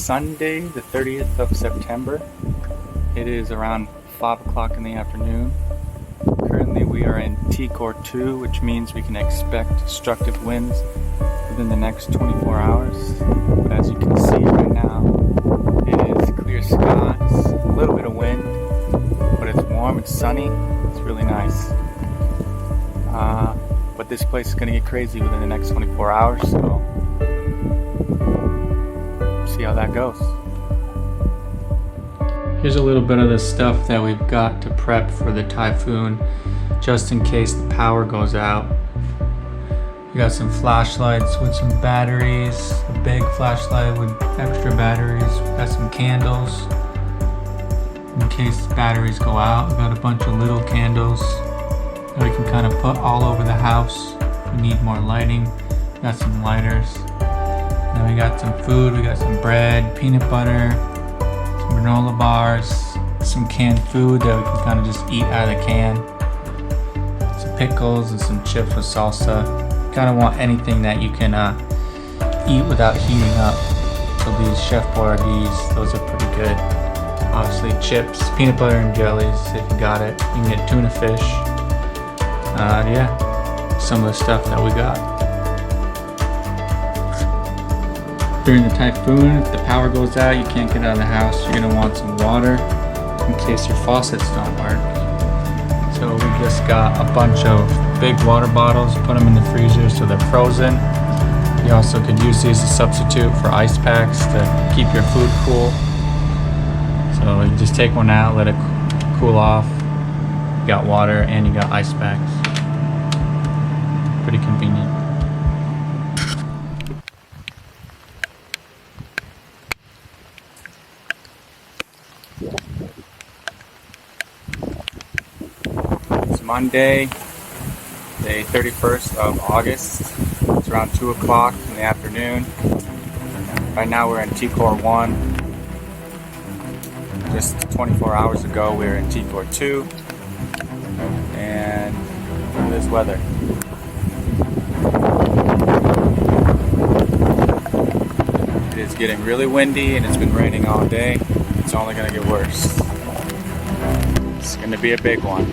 Sunday, the 30th of September. It is around 5 o'clock in the afternoon. Currently we are in T-Core 2, which means we can expect destructive winds within the next 24 hours. But as you can see right now, it is clear skies, a little bit of wind, but it's warm, it's sunny, it's really nice. But this place is going to get crazy within the next 24 hours, so see how that goes. Here's a little bit of the stuff that we've got to prep for the typhoon, just in case the power goes out. We got some flashlights with some batteries, a big flashlight with extra batteries. We got some candles in case batteries go out. We got a bunch of little candles that we can kind of put all over the house. We need more lighting. We got some lighters. Then we got some food. We got some bread, peanut butter, some granola bars, some canned food that we can kind of just eat out of the can. Some pickles and some chips with salsa. Kind of want anything that you can eat without heating up. So these Chef Boyardees, those are pretty good. Obviously chips, peanut butter and jellies if you got it. You can get tuna fish. Yeah, some of the stuff that we got. During the typhoon, if the power goes out, you can't get out of the house, you're going to want some water in case your faucets don't work. So we just got a bunch of big water bottles, put them in the freezer so they're frozen. You also could use these as a substitute for ice packs to keep your food cool. So you just take one out, let it cool off. You got water and you got ice packs. Pretty convenient. It's Monday, the 31st of August. It's around 2 o'clock in the afternoon. Right now we're in T-Core 1. Just 24 hours ago we were in T-Core 2. And look at this weather. It is getting really windy and it's been raining all day. It's only going to get worse. It's going to be a big one.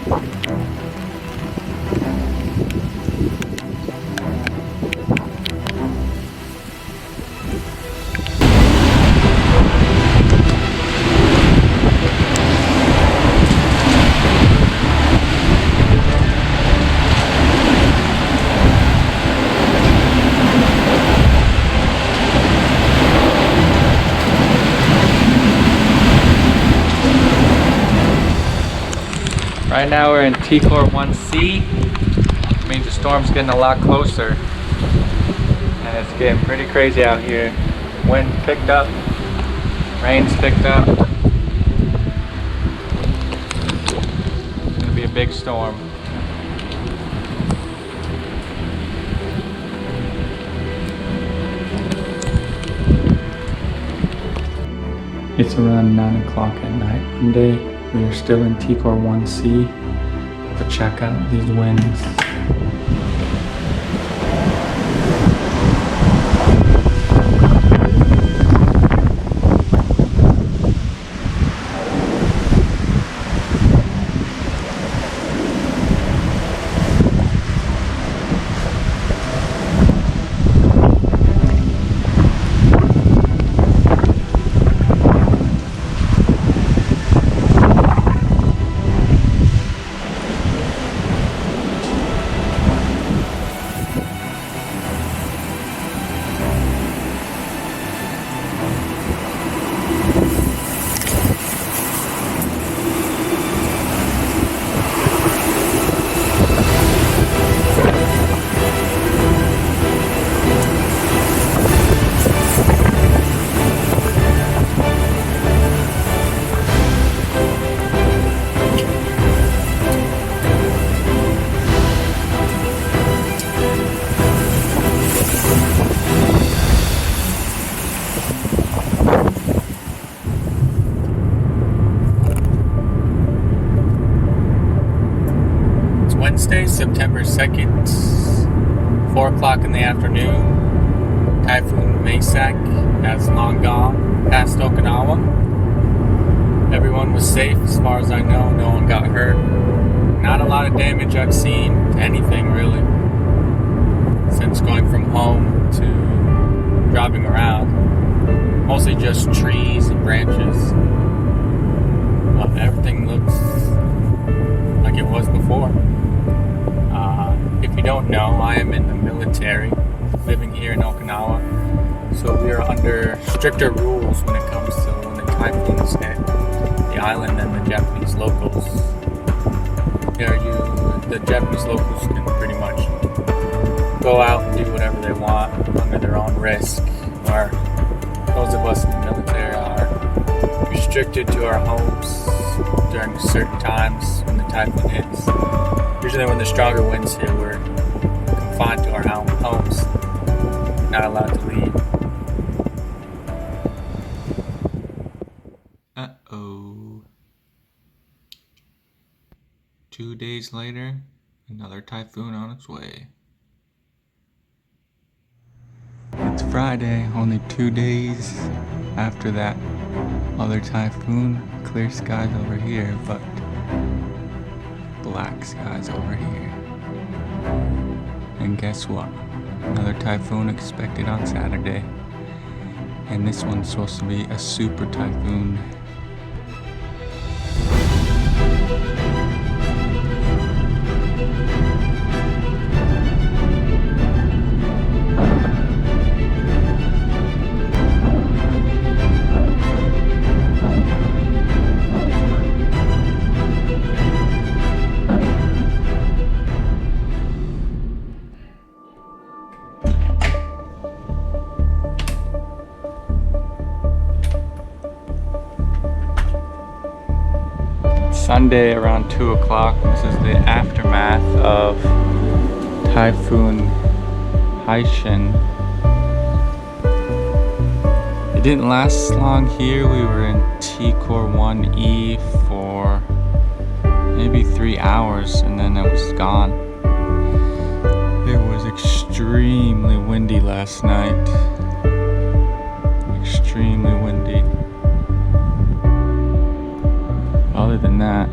Right now we're in T-Core 1C. It means the storm's getting a lot closer. And it's getting pretty crazy out here. Wind picked up, rain's picked up. It's gonna be a big storm. It's around 9 o'clock at night Monday. We are still in T-Core 1C, but check out these winds. Wednesday, September 2nd, 4 o'clock in the afternoon. Typhoon Maysak has long gone. past Okinawa. Everyone was safe as far as I know. No one got hurt. Not a lot of damage I've seen to anything really since going from home to driving around. Mostly just trees and branches. But everything looks like it was before. If you don't know, I am in the military, living here in Okinawa. So we are under stricter rules when it comes to when the typhoons hit the island than the Japanese locals. The Japanese locals can pretty much go out and do whatever they want under their own risk, where those of us in the military are restricted to our homes during certain times when the typhoon hits. Usually when the stronger winds hit, we're confined to our homes, not allowed to leave. Uh-oh. 2 days later, another typhoon on its way. It's Friday, only 2 days after that other typhoon. Clear skies over here, but black skies over here. And guess what? Another typhoon expected on Saturday. And this one's supposed to be a super typhoon. Sunday around 2 o'clock. This is the aftermath of Typhoon Haishen. It didn't last long here. We were in T-Core 1E for maybe 3 hours and then it was gone. It was extremely windy last night. Extremely windy. Other than that,